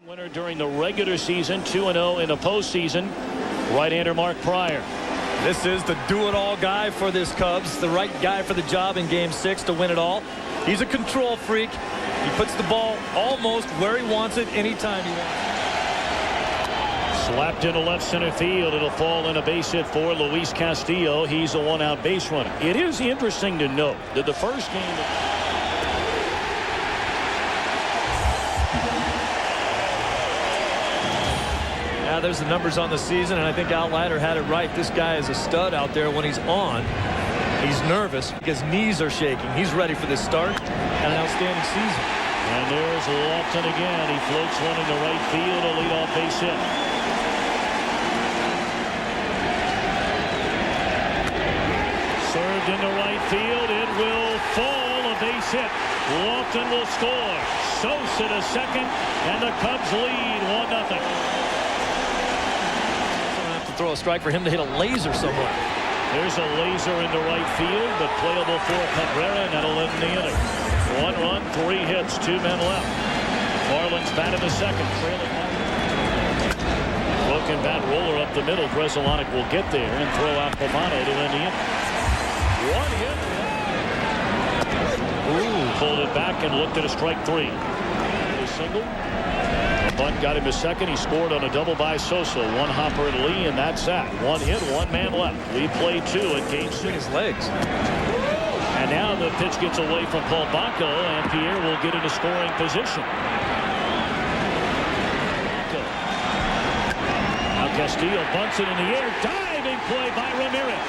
Winner during the regular season, 2-0 in the postseason. Right-hander Mark Pryor. This is the do-it-all guy for this Cubs, the right guy for the job in Game 6 to win it all. He's a control freak. He puts the ball almost where he wants it anytime he wants it. Slapped into left center field. It'll fall in a base hit for Luis Castillo. He's a one-out base runner. It is interesting to note that the first game... There's the numbers on the season, and I think Outlander had it right. This guy is a stud out there when he's on. He's nervous because knees are shaking. He's ready for this start and an outstanding season. And there's Lofton again. He floats one into right field, a leadoff base hit. Served into right field. It will fall, a base hit. Lofton will score. Sosa to second, and the Cubs lead 1-0. Throw a strike for him to hit a laser somewhere. There's a laser into right field, but playable for Cabrera, and that'll end the inning. 1 run, 3 hits, 2 men left. Marlins bat in the second, trailing 1. Broken bat roller up the middle. Bresolonic will get there and throw out Pavano to end the inning. 1 hit. Ooh, pulled it back and looked at a strike 3. A single. Bunt got him to second. He scored on a double by Sosa. 1 hopper and Lee, and that's that. 1 hit, 1 man left. We play 2 at Game 6. His legs. And now the pitch gets away from Paul Baco, and Pierre will get into scoring position. Now Castillo bunts it in the air. Diving play by Ramirez.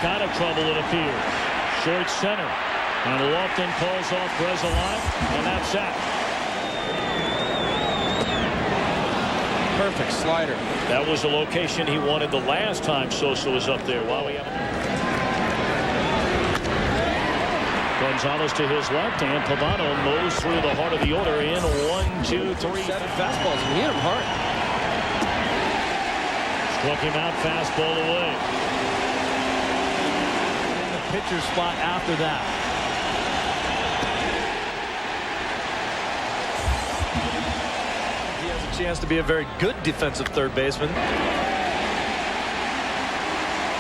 Out of trouble, it appears. Short center, and Lofton calls off Bresolonic, and that's that. Perfect slider. That was the location he wanted the last time Sosa was up there. While we have Gonzalez to his left, and Pavano moves through the heart of the order in 1, 2, 3. 7 fastballs, and he hit him hard. Struck him out, fastball away. Pitcher spot after that. He has a chance to be a very good defensive third baseman.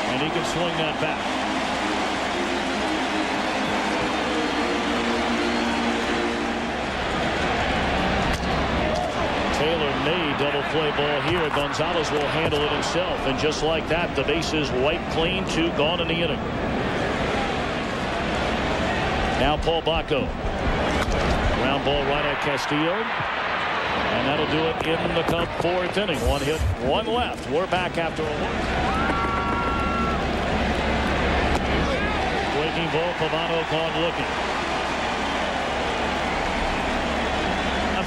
And he can swing that back. Taylor made double play ball here. Gonzalez will handle it himself. And just like that, the base is wiped clean. 2 gone in the inning. Now Paul Baco. Ground ball right at Castillo. And that'll do it in the Cub 4th inning. 1 hit, 1 left. We're back after a walk. Breaking ball, Pavano gone looking.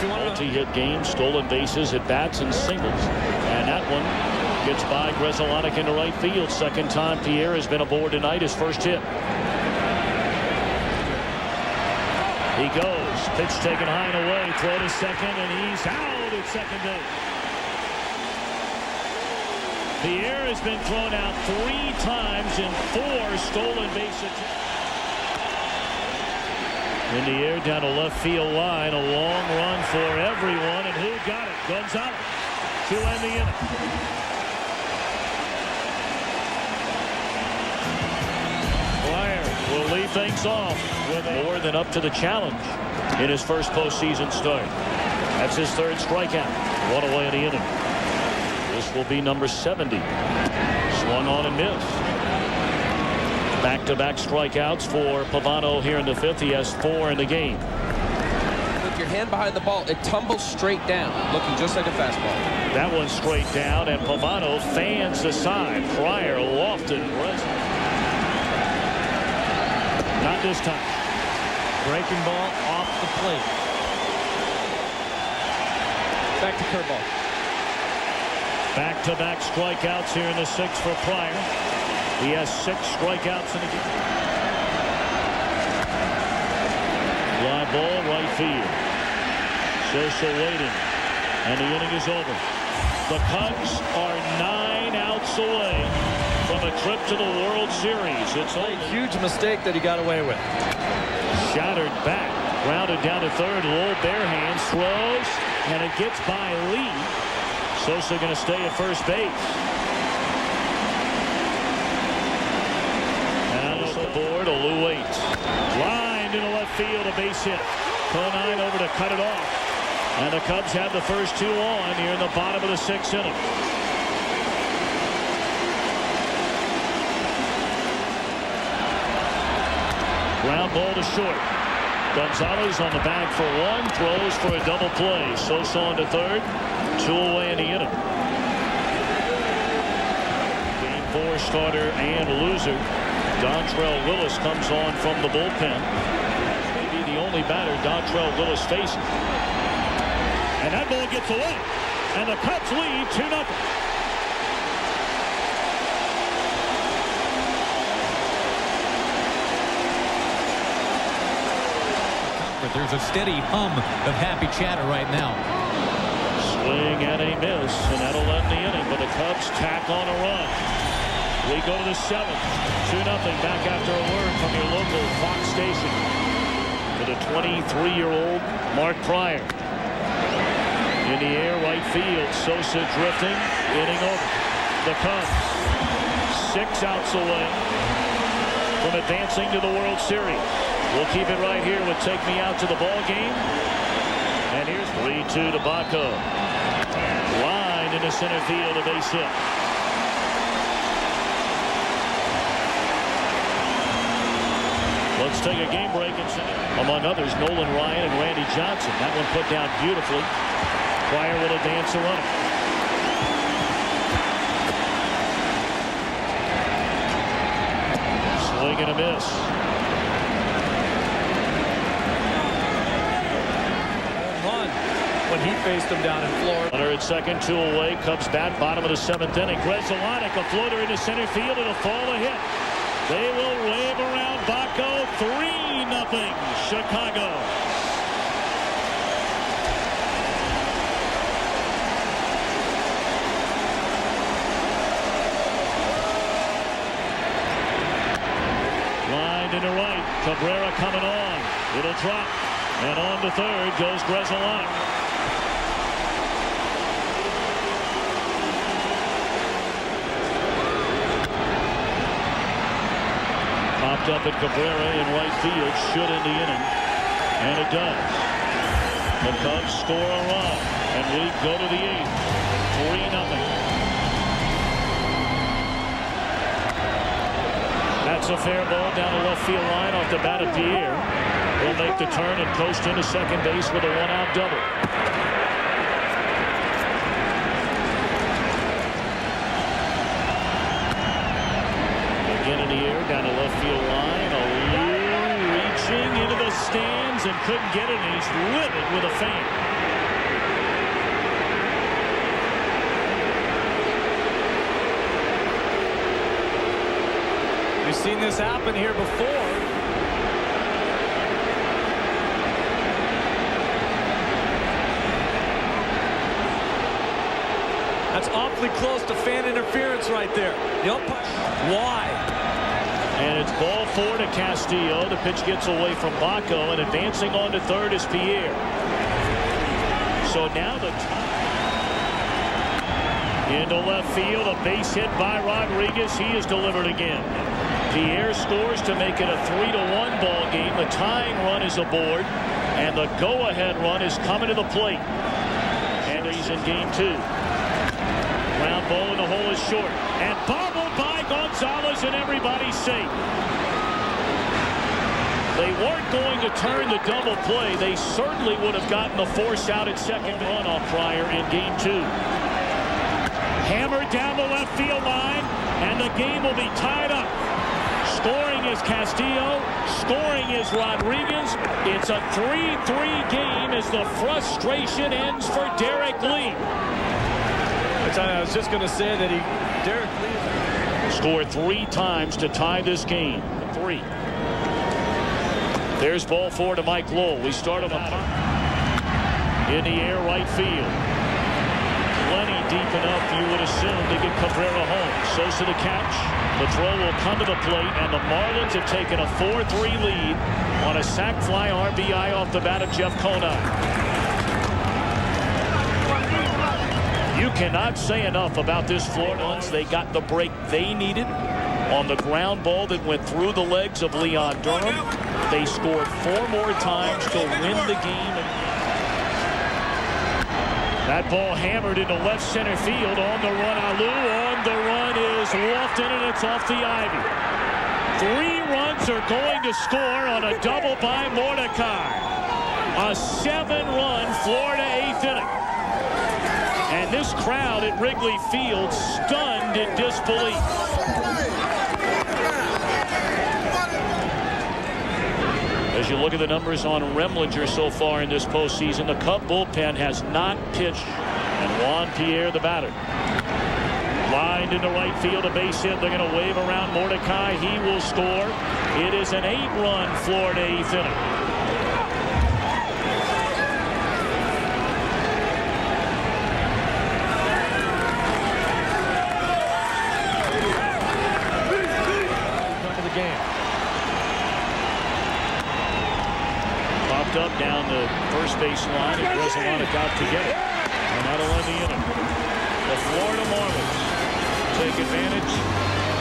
Multi-hit game, stolen bases, at bats, and singles. And that one gets by Bresolonic into right field. Second time Pierre has been aboard tonight. His first hit. He goes. Pitch taken high and away. Throw to second, and he's out at second base. Pierre has been thrown out 3 times in 4 stolen base attempts. In the air down to left field line. A long run for everyone, and who got it? Gonzalez to end the inning. Will lead things off with more than up to the challenge in his first postseason start. That's his 3rd strikeout. 1 away in the inning. This will be number 70. Swung on and missed. Back-to-back strikeouts for Pavano here in the 5th. He has 4 in the game. With your hand behind the ball, it tumbles straight down, looking just like a fastball. That one's straight down, and Pavano fans the side. Pryor, Lofton, not this time. Breaking ball off the plate. Back to curveball. Back-to-back strikeouts here in the 6th for Pryor. He has 6 strikeouts in the game. Fly ball, right field. Sosa waiting, and the inning is over. The Cubs are 9 outs away from a trip to the World Series. It's A huge mistake that he got away with. shattered back, grounded down to third. Low bare hands, throws, and it gets by Lee. Sosa going to stay at first base. And on the board, a Lou waits. Lined into left field, a base hit. Conine over to cut it off. And the Cubs have the first two on here in the bottom of the sixth inning. Ground ball to short. Gonzalez on the bag for one. Throws for a double play. Sosa on to third. Two away in the inning. Game 4 starter and loser. Dontrell Willis comes on from the bullpen. Maybe the only batter Dontrell Willis faces. And that ball gets away. And the Cubs lead 2-0. But there's a steady hum of happy chatter right now. Swing and a miss, and that'll end the inning. But the Cubs tack on a run. We go to the 7th. 2-0 back after a word from your local Fox station. To the 23-year-old Mark Pryor. In the air, right field. Sosa drifting. Inning over. The Cubs 6 outs away from advancing to the World Series. We'll keep it right here with Take Me Out to the Ball Game. And here's 3-2 to Baco. Line into center field, a base hit. Let's take a game break. Among others, Nolan Ryan and Randy Johnson. That one put down beautifully. Pryor will advance the runner. Swing and a miss. When he faced him down in Florida. Runner at second, 2 away. Cubs bat, bottom of the 7th inning. Grzelcyk, a floater into center field. It'll fall a hit. They will wave around Baco. 3-0 Chicago. Lined into right. Cabrera coming on. It'll drop. And on to third goes Grzelcyk. Popped up at Cabrera in right field. Should end the inning. And it does. The Cubs score a run. And we go to the 8th. 3-0. That's a fair ball down the left field line off the bat of Pierre. He'll make the turn and coast into second base with a 1-out double. Again in the air, down the left field line. Alou reaching into the stands and couldn't get it, and he's livid with a fan. We've seen this happen here before. That's awfully close to fan interference right there. The umpire. Why? And it's ball 4 to Castillo. The pitch gets away from Baco, and advancing on to third is Pierre. So now into left field, a base hit by Rodriguez. He is delivered again. Pierre scores to make it a 3-1 ball game. The tying run is aboard, and the go-ahead run is coming to the plate. And he's in game 2. Ground ball in the hole is short, and bobbled by Gonzalez, and everybody's safe. They weren't going to turn the double play. They certainly would have gotten the force out at second. Run off Pryor in game 2. Hammered down the left field line, and the game will be tied up. Scoring is Castillo. Scoring is Rodriguez. It's a 3-3 game as the frustration ends for Derek Lee. I was just going to say that Derek Lee scored 3 times to tie this game. 3. There's ball 4 to Mike Lowell. We start on the in the air right field. Lenny deep enough, you would assume, to get Cabrera home. Sosa the catch. The throw will come to the plate, and the Marlins have taken a 4-3 lead on a sac fly RBI off the bat of Jeff Conine. You cannot say enough about this Florida. They got the break they needed on the ground ball that went through the legs of Leon Durham. They scored 4 more times to win the game. That ball hammered into left center field. On the run, Alou. On the run is Lofton, and it's off the ivy. 3 runs are going to score on a double by Mordecai. A 7-run Florida 8th inning. And this crowd at Wrigley Field stunned in disbelief. As you look at the numbers on Remlinger so far in this postseason, the Cub bullpen has not pitched. And Juan Pierre, the batter, lined into right field, a base hit. They're going to wave around Mordecai. He will score. It is an 8-run Florida 8th inning. Top of the game. Up down the first base line, and Bresalonik out to get it. And that'll end the inning. The Florida Marlins take advantage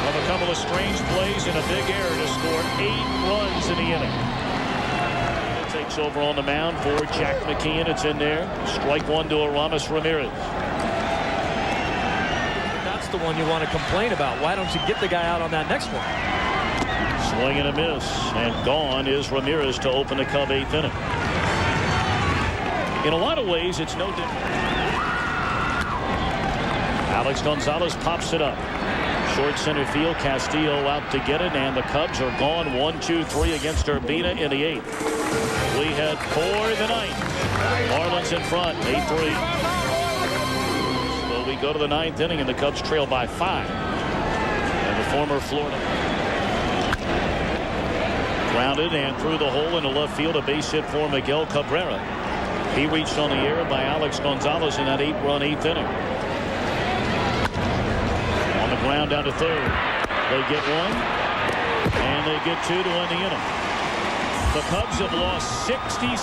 of a couple of strange plays and a big error to score 8 runs in the inning. It takes over on the mound for Jack McKeon. It's in there. Strike 1 to Aramis Ramirez. That's the one you want to complain about. Why don't you get the guy out on that next one? Swing and a miss, and gone is Ramirez to open the Cub 8th inning. In a lot of ways, it's no different. Alex Gonzalez pops it up. Short center field, Castillo out to get it, and the Cubs are gone 1-2-3 against Urbina in the 8th. We head for the 9th. Marlins in front, 8-3. So we go to the 9th inning, and the Cubs trail by 5. And the former Florida grounded and through the hole into left field, a base hit for Miguel Cabrera. He reached on the air by Alex Gonzalez in that 8-run 8th inning. On the ground down to third. They get 1, and they get 2 to end the inning. The Cubs have lost 67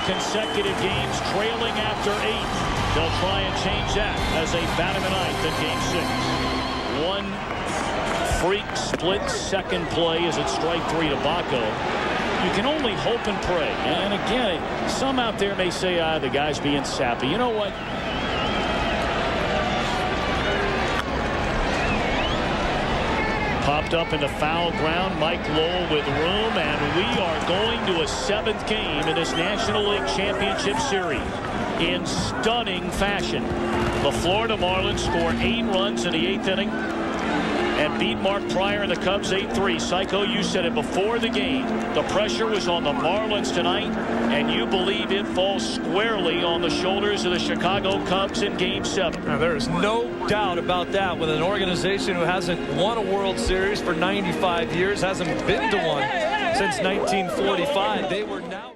consecutive games, trailing after 8. They'll try and change that as they bat him tonight in Game 6. 1 freak split-second play as it's strike 3 to Baco. You can only hope and pray. And again, some out there may say, the guy's being sappy. You know what? Popped up into foul ground. Mike Lowell with room, and we are going to a 7th game in this National League Championship Series in stunning fashion. The Florida Marlins score 8 runs in the 8th inning and beat Mark Pryor and the Cubs 8-3. Psycho, you said it before the game. The pressure was on the Marlins tonight, and you believe it falls squarely on the shoulders of the Chicago Cubs in Game 7. Now, there is no doubt about that with an organization who hasn't won a World Series for 95 years, hasn't been to one since 1945. They were now